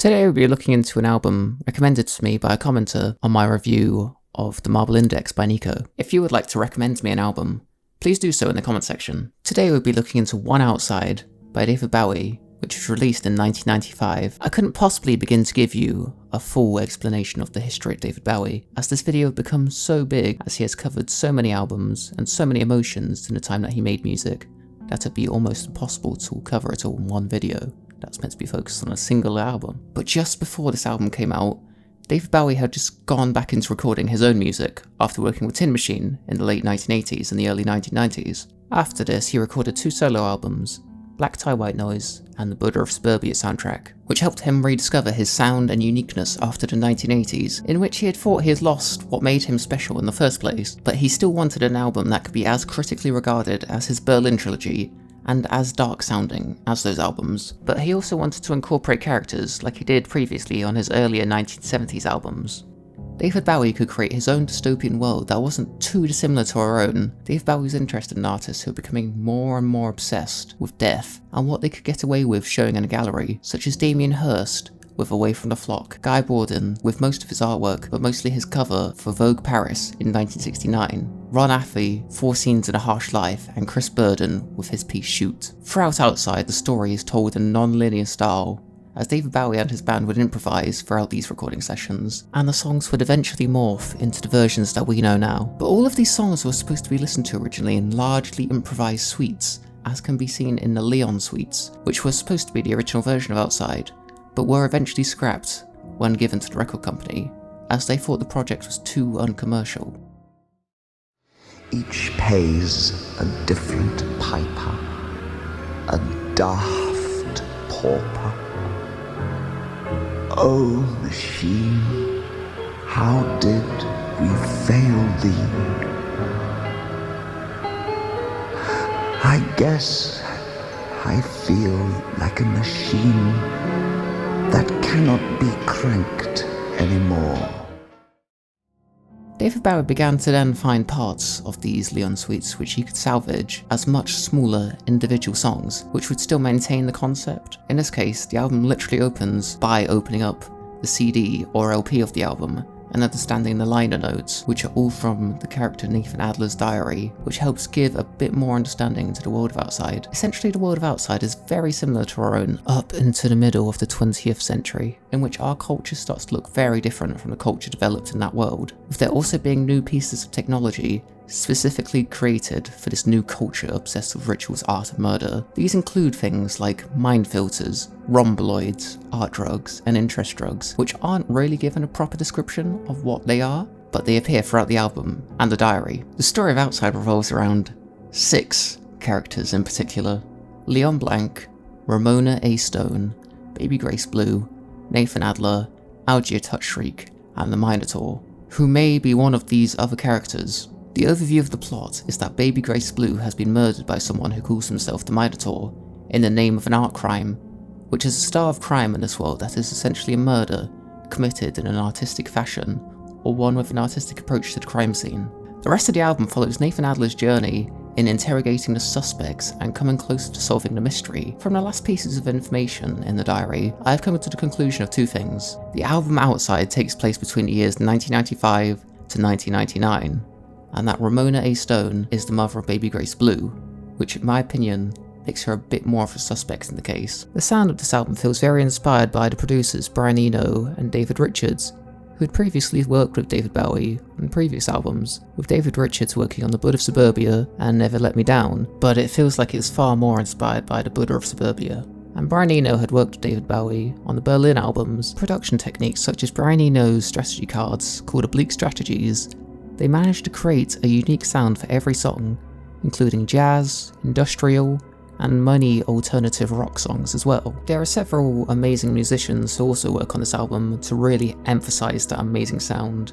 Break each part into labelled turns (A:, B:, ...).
A: Today we'll be looking into an album recommended to me by a commenter on my review of The Marble Index by Nico. If you would like to recommend me an album, please do so in the comment section. Today we'll be looking into 1.Outside by David Bowie, which was released in 1995. I couldn't possibly begin to give you a full explanation of the history of David Bowie, as this video becomes so big as he has covered so many albums and so many emotions in the time that he made music that it'd be almost impossible to cover it all in one video that's meant to be focused on a single album. But just before this album came out, David Bowie had just gone back into recording his own music after working with Tin Machine in the late 1980s and the early 1990s. After this, he recorded 2 solo albums, Black Tie White Noise and the Buddha of Suburbia soundtrack, which helped him rediscover his sound and uniqueness after the 1980s, in which he had thought he had lost what made him special in the first place. But he still wanted an album that could be as critically regarded as his Berlin trilogy and as dark sounding as those albums, but he also wanted to incorporate characters like he did previously on his earlier 1970s albums. David Bowie could create his own dystopian world that wasn't too dissimilar to our own. David Bowie was interested in artists who were becoming more and more obsessed with death and what they could get away with showing in a gallery, such as Damien Hirst with Away from the Flock, Guy Borden with most of his artwork but mostly his cover for Vogue Paris in 1969, Ron Affey, 4 Scenes in a Harsh Life, and Chris Burden with his piece Shoot. Throughout Outside, the story is told in a non-linear style, as David Bowie and his band would improvise throughout these recording sessions, and the songs would eventually morph into the versions that we know now. But all of these songs were supposed to be listened to originally in largely improvised suites, as can be seen in the Leon suites, which was supposed to be the original version of Outside, but were eventually scrapped when given to the record company, as they thought the project was too uncommercial.
B: Each pays a different piper, a daft pauper. Oh, machine, how did we fail thee? I guess I feel like a machine that cannot be cranked anymore.
A: David Bowie began to then find parts of these Leon suites which he could salvage as much smaller individual songs, which would still maintain the concept. In this case, the album literally opens by opening up the CD or LP of the album and understanding the liner notes, which are all from the character Nathan Adler's diary, which helps give a bit more understanding to the world of Outside. Essentially, the world of Outside is very similar to our own up into the middle of the 20th century, in which our culture starts to look very different from the culture developed in that world, with there also being new pieces of technology specifically created for this new culture obsessed with rituals, art and murder. These include things like mind filters, rhomboids, art drugs, and interest drugs, which aren't really given a proper description of what they are, but they appear throughout the album and the diary. The story of Outside revolves around 6 characters in particular: Leon Blanc, Ramona A. Stone, Baby Grace Blue, Nathan Adler, Algier Touchshriek, and the Minotaur, who may be one of these other characters. The overview of the plot is that Baby Grace Blue has been murdered by someone who calls himself the Minotaur in the name of an art crime, which is a style of crime in this world that is essentially a murder committed in an artistic fashion, or one with an artistic approach to the crime scene. The rest of the album follows Nathan Adler's journey in interrogating the suspects and coming closer to solving the mystery. From the last pieces of information in the diary, I have come to the conclusion of 2 things. The album Outside takes place between the years 1995 to 1999, and that Ramona A. Stone is the mother of Baby Grace Blue, which in my opinion makes her a bit more of a suspect in the case. The sound of this album feels very inspired by the producers Brian Eno and David Richards, who had previously worked with David Bowie on previous albums, with David Richards working on the Buddha of Suburbia and Never Let Me Down, but it feels like it's far more inspired by the Buddha of Suburbia. And Brian Eno had worked with David Bowie on the Berlin albums. Production techniques such as Brian Eno's strategy cards, called Oblique Strategies, they managed to create a unique sound for every song, including jazz, industrial, and many alternative rock songs as well. There are several amazing musicians who also work on this album to really emphasize that amazing sound.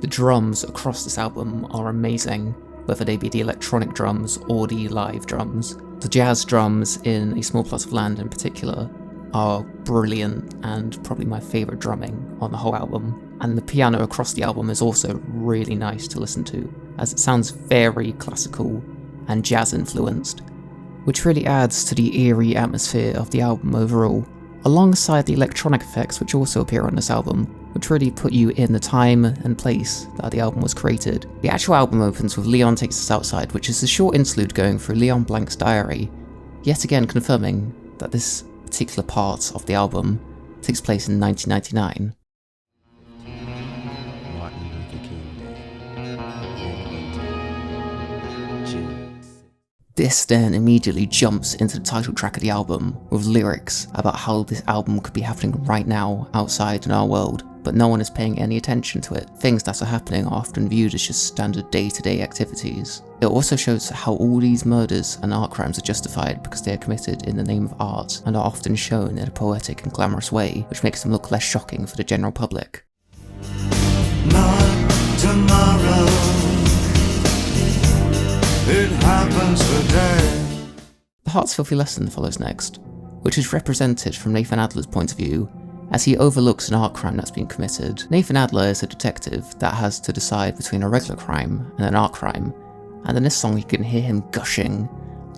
A: The drums across this album are amazing, whether they be the electronic drums or the live drums. The jazz drums in A Small Plot of Land in particular are brilliant and probably my favourite drumming on the whole album. And the piano across the album is also really nice to listen to, as it sounds very classical and jazz influenced, which really adds to the eerie atmosphere of the album overall. alongside the electronic effects which also appear on this album, which really put you in the time and place that the album was created. The actual album opens with Leon Takes Us Outside, which is a short interlude going through Leon Blank's diary, yet again confirming that this particular part of the album takes place in 1999.
C: Martin Luther King Day.
A: This then immediately jumps into the title track of the album, with lyrics about how this album could be happening right now outside in our world, but no one is paying any attention to it. Things that are happening are often viewed as just standard day-to-day activities. It also shows how all these murders and art crimes are justified because they are committed in the name of art and are often shown in a poetic and glamorous way, which makes them look less shocking for the general public.
D: Not tomorrow, it happens today.
A: The Heart's Filthy Lesson follows next, which is represented from Nathan Adler's point of view, as he overlooks an art crime that's been committed. Nathan Adler is a detective that has to decide between a regular crime and an art crime, and in this song you can hear him gushing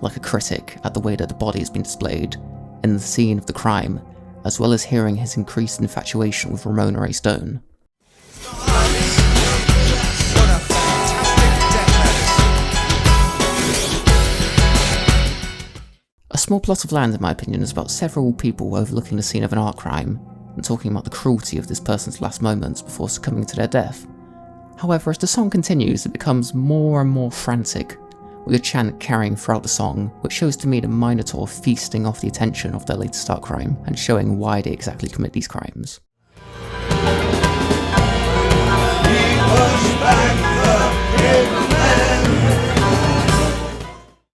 A: like a critic at the way that the body has been displayed in the scene of the crime, as well as hearing his increased infatuation with Ramona Ray Stone. A Small Plot of Land, in my opinion, is about several people overlooking the scene of an art crime and talking about the cruelty of this person's last moments before succumbing to their death. However, as the song continues, it becomes more and more frantic, with a chant carrying throughout the song, which shows to me the Minotaur feasting off the attention of their latest art crime and showing why they exactly commit these crimes.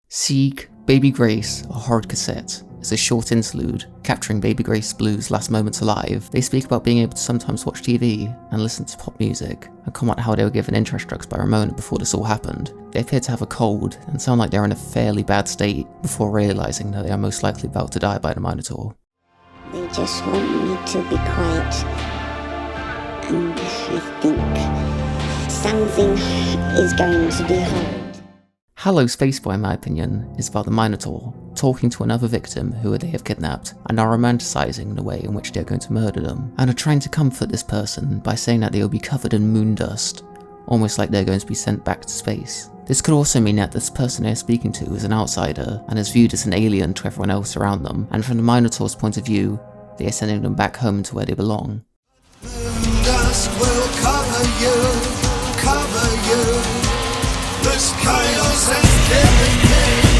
A: Seek Baby Grace, a horrid cassette, is a short interlude capturing Baby Grace Blue's last moments alive. They speak about being able to sometimes watch TV and listen to pop music, and comment how they were given interest drugs by Ramona before this all happened. They appear to have a cold and sound like they're in a fairly bad state before realising that they are most likely about to die by the Minotaur.
E: They just want me to be quiet, and I think something is going to be hard.
A: Hello Spaceboy, in my opinion, is about the Minotaur talking to another victim who they have kidnapped and are romanticising the way in which they are going to murder them, and are trying to comfort this person by saying that they will be covered in moon dust, almost like they're going to be sent back to space. This could also mean that this person they're speaking to is an outsider and is viewed as an alien to everyone else around them, and from the Minotaur's point of view, they are sending them back home to where they belong.
D: Moon dust will cover you, cover you. This chaos is killing me.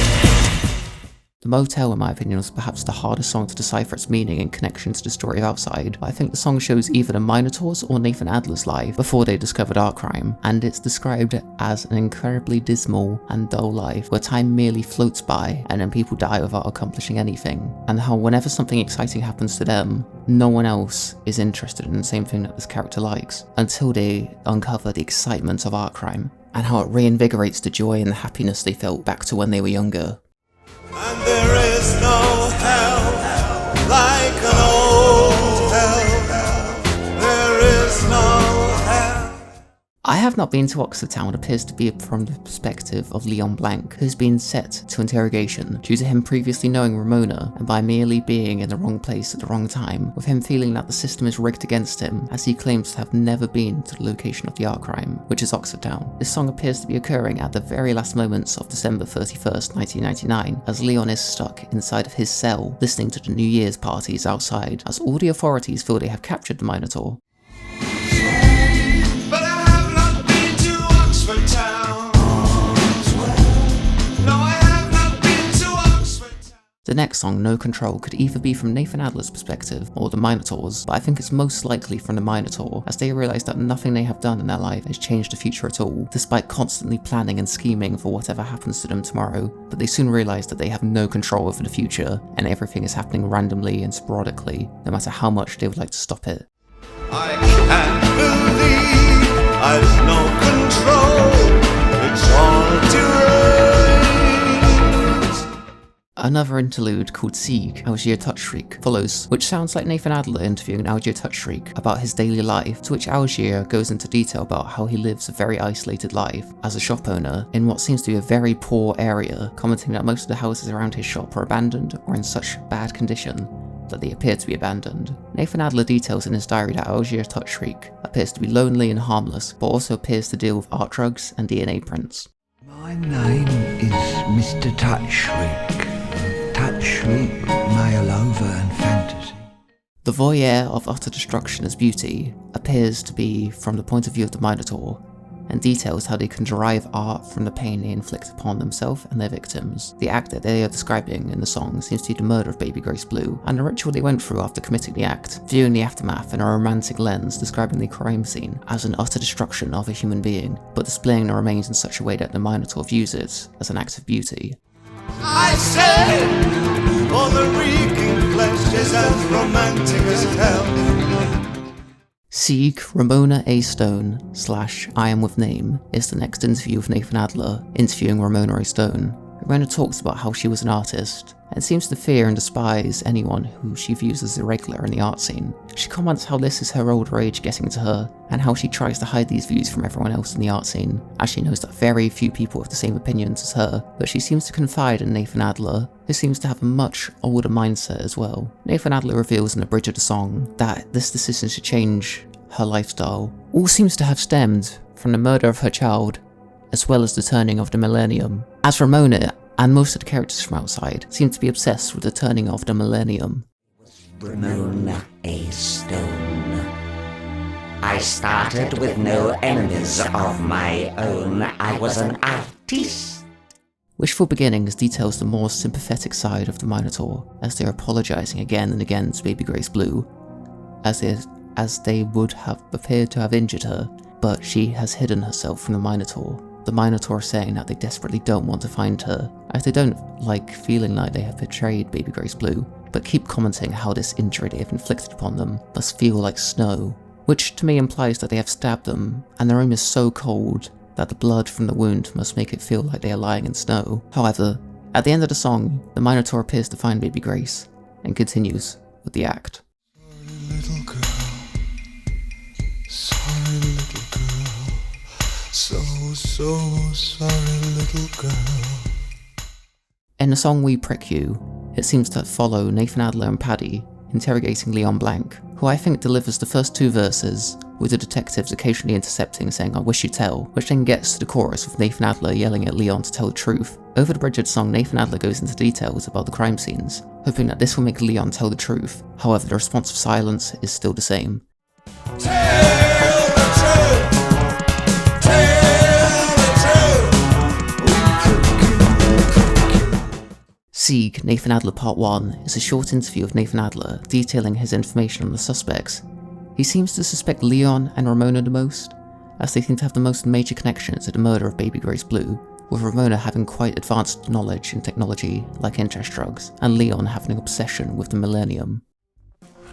A: The Motel, in my opinion, was perhaps the hardest song to decipher its meaning in connection to the story of Outside, but I think the song shows either the Minotaur's or Nathan Adler's life before they discovered art crime, and it's described as an incredibly dismal and dull life where time merely floats by and then people die without accomplishing anything, and how whenever something exciting happens to them, no one else is interested in the same thing that this character likes, until they uncover the excitement of art crime, and how it reinvigorates the joy and the happiness they felt back to when they were younger.
D: And there is no hell like an old hell. There is no hell.
A: I have not been to Oxford Town appears to be from the perspective of Leon Blank, who's been set to interrogation due to him previously knowing Ramona and by merely being in the wrong place at the wrong time, with him feeling that the system is rigged against him, as he claims to have never been to the location of the art crime, which is Oxford Town. This song appears to be occurring at the very last moments of December 31st, 1999, as Leon is stuck inside of his cell listening to the New Year's parties outside, as all the authorities feel they have captured the Minotaur. The next song, No Control, could either be from Nathan Adler's perspective or the Minotaur's, but I think it's most likely from the Minotaur, as they realise that nothing they have done in their life has changed the future at all, despite constantly planning and scheming for whatever happens to them tomorrow, but they soon realise that they have no control over the future, and everything is happening randomly and sporadically, no matter how much they would like to stop it.
D: I can't believe I've no control. It's all deranged.
A: Another interlude called Sieg, Algier Touchstreak, follows, which sounds like Nathan Adler interviewing Algier Touchstreak about his daily life, to which Algier goes into detail about how he lives a very isolated life as a shop owner in what seems to be a very poor area, commenting that most of the houses around his shop are abandoned or in such bad condition that they appear to be abandoned. Nathan Adler details in his diary that Algier Touchshriek appears to be lonely and harmless, but also appears to deal with art drugs and DNA prints.
B: My name is Mr. Touchshriek. Touchshriek, male over and fantasy.
A: The voyeur of utter destruction as beauty appears to be from the point of view of the Minotaur, and details how they can derive art from the pain they inflict upon themselves and their victims. The act that they are describing in the song seems to be the murder of Baby Grace Blue, and the ritual they went through after committing the act, viewing the aftermath in a romantic lens, describing the crime scene as an utter destruction of a human being, but displaying the remains in such a way that the Minotaur views it as an act of beauty.
D: I said, all the reeking flesh is as romantic as hell.
A: Sieg Ramona A. Stone / I Am With Name is the next interview with Nathan Adler, interviewing Ramona A. Stone. Ramona talks about how she was an artist, and seems to fear and despise anyone who she views as irregular in the art scene. She comments how this is her older age getting to her, and how she tries to hide these views from everyone else in the art scene, as she knows that very few people have the same opinions as her, but she seems to confide in Nathan Adler, who seems to have a much older mindset as well. Nathan Adler reveals in the bridge of the song that this decision to change her lifestyle all seems to have stemmed from the murder of her child, as well as the turning of the millennium, as Ramona and most of the characters from Outside seem to be obsessed with the turning of the millennium.
F: Ramona A. Stone. I started with no enemies of my own. I was an artist.
A: Wishful Beginnings details the more sympathetic side of the Minotaur, as they are apologising again and again to Baby Grace Blue, as they would have appeared to have injured her, but she has hidden herself from the Minotaur. The Minotaur saying that they desperately don't want to find her, as they don't like feeling like they have betrayed Baby Grace Blue, but keep commenting how this injury they have inflicted upon them must feel like snow, which to me implies that they have stabbed them, and the room is so cold that the blood from the wound must make it feel like they are lying in snow. However, at the end of the song, the Minotaur appears to find Baby Grace, and continues with the act.
D: Little girl, sorry little girl, so sorry little girl.
A: In the song We Prick You, it seems to follow Nathan Adler and Paddy interrogating Leon Blanc, who I think delivers the first two verses, with the detectives occasionally intercepting saying I wish you tell, which then gets to the chorus with Nathan Adler yelling at Leon to tell the truth. Over the bridge of the song, Nathan Adler goes into details about the crime scenes, hoping that this will make Leon tell the truth. However, the response of silence is still the same.
D: Tell the truth, tell the truth.
A: Sieg, Nathan Adler Part 1 is a short interview of Nathan Adler detailing his information on the suspects. He seems to suspect Leon and Ramona the most, as they seem to have the most major connection to the murder of Baby Grace Blue, with Ramona having quite advanced knowledge in technology like interest drugs, and Leon having an obsession with the millennium.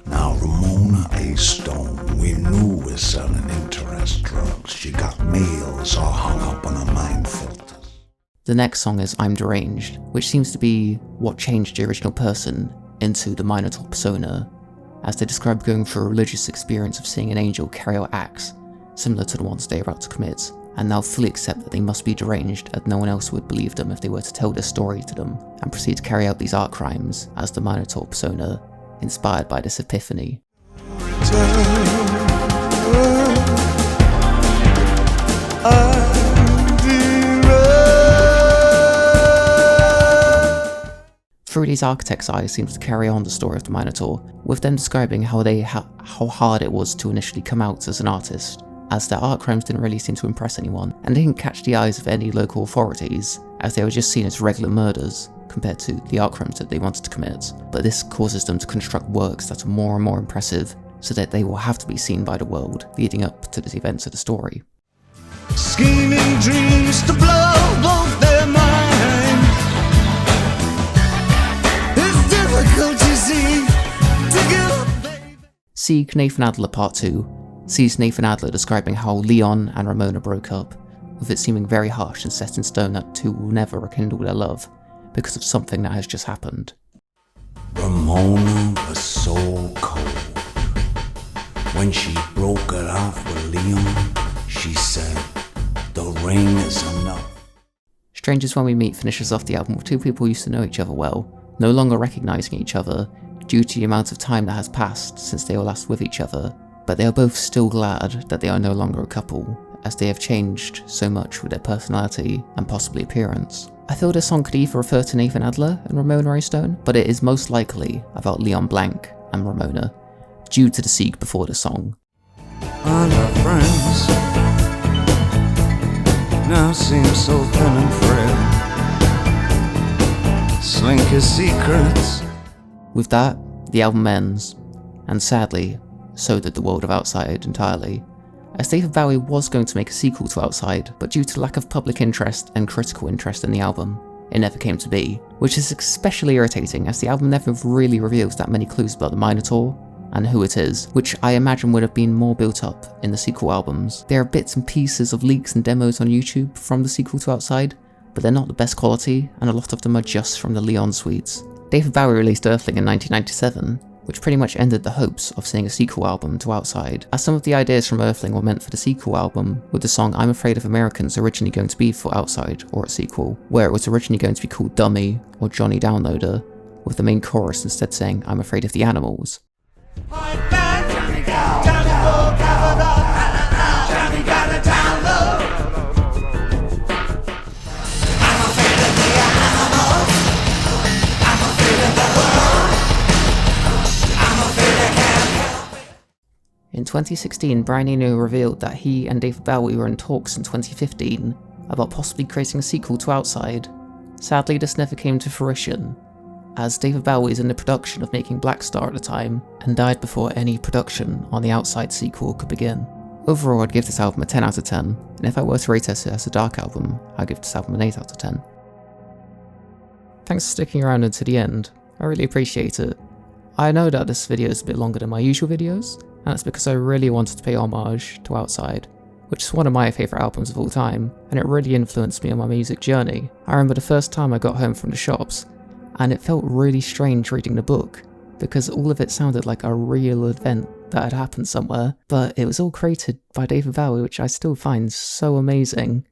B: Now Ramona A. Stone, we knew we're selling interest drugs. She got mails all hung up on her mind filters.
A: The next song is I'm Deranged, which seems to be what changed the original person into the Minotaur persona, as they describe going through a religious experience of seeing an angel carry out acts similar to the ones they are about to commit, and now fully accept that they must be deranged as no one else would believe them if they were to tell this story to them, and proceed to carry out these art crimes as the Minotaur persona, inspired by this epiphany. Through these architects' eyes seems to carry on the story of the Minotaur, with them describing how hard it was to initially come out as an artist, as their art crimes didn't really seem to impress anyone, and didn't catch the eyes of any local authorities, as they were just seen as regular murders compared to the art crimes that they wanted to commit. But this causes them to construct works that are more and more impressive, so that they will have to be seen by the world, leading up to the events of the story.
D: Scheming dreams to blow both their mind. It's difficult, you see, to give up, baby.
A: Sieg, Nathan Adler Part 2 sees Nathan Adler describing how Leon and Ramona broke up, with it seeming very harsh and set in stone that the two will never rekindle their love, because of something that has just happened.
B: Ramona was so cold. When she broke it off with Leon, she said, "The ring is enough."
A: Strangers When We Meet finishes off the album with two people who used to know each other well, no longer recognising each other due to the amount of time that has passed since they were last with each other, but they are both still glad that they are no longer a couple, as they have changed so much with their personality and possibly appearance. I feel this song could either refer to Nathan Adler and Ramona Ray Stone, but it is most likely about Leon Blanc and Ramona, due to the seek before the song.
B: All our friends now seem so thin and frail. Slink his secrets.
A: With that, the album ends, and sadly, so did the world of Outside entirely, as David Bowie was going to make a sequel to Outside, but due to lack of public interest and critical interest in the album, it never came to be, which is especially irritating as the album never really reveals that many clues about the Minotaur and who it is, which I imagine would have been more built up in the sequel albums. There are bits and pieces of leaks and demos on YouTube from the sequel to Outside, but they're not the best quality, and a lot of them are just from the Leon suites. David Bowie released Earthling in 1997, which pretty much ended the hopes of seeing a sequel album to Outside, as some of the ideas from Earthling were meant for the sequel album, with the song I'm Afraid of Americans originally going to be for Outside or a sequel, where it was originally going to be called Dummy or Johnny Downloader, with the main chorus instead saying I'm Afraid of the Animals. In 2016, Brian Eno revealed that he and David Bowie were in talks in 2015 about possibly creating a sequel to Outside. Sadly, this never came to fruition, as David Bowie is in the production of making Black Star at the time, and died before any production on the Outside sequel could begin. Overall, I'd give this album a 10 out of 10, and if I were to rate it as a dark album, I'd give this album an 8 out of 10. Thanks for sticking around until the end, I really appreciate it. I know that this video is a bit longer than my usual videos, and that's because I really wanted to pay homage to Outside, which is one of my favourite albums of all time, and it really influenced me on my music journey. I remember the first time I got home from the shops, and it felt really strange reading the book, because all of it sounded like a real event that had happened somewhere, but it was all created by David Bowie, which I still find so amazing.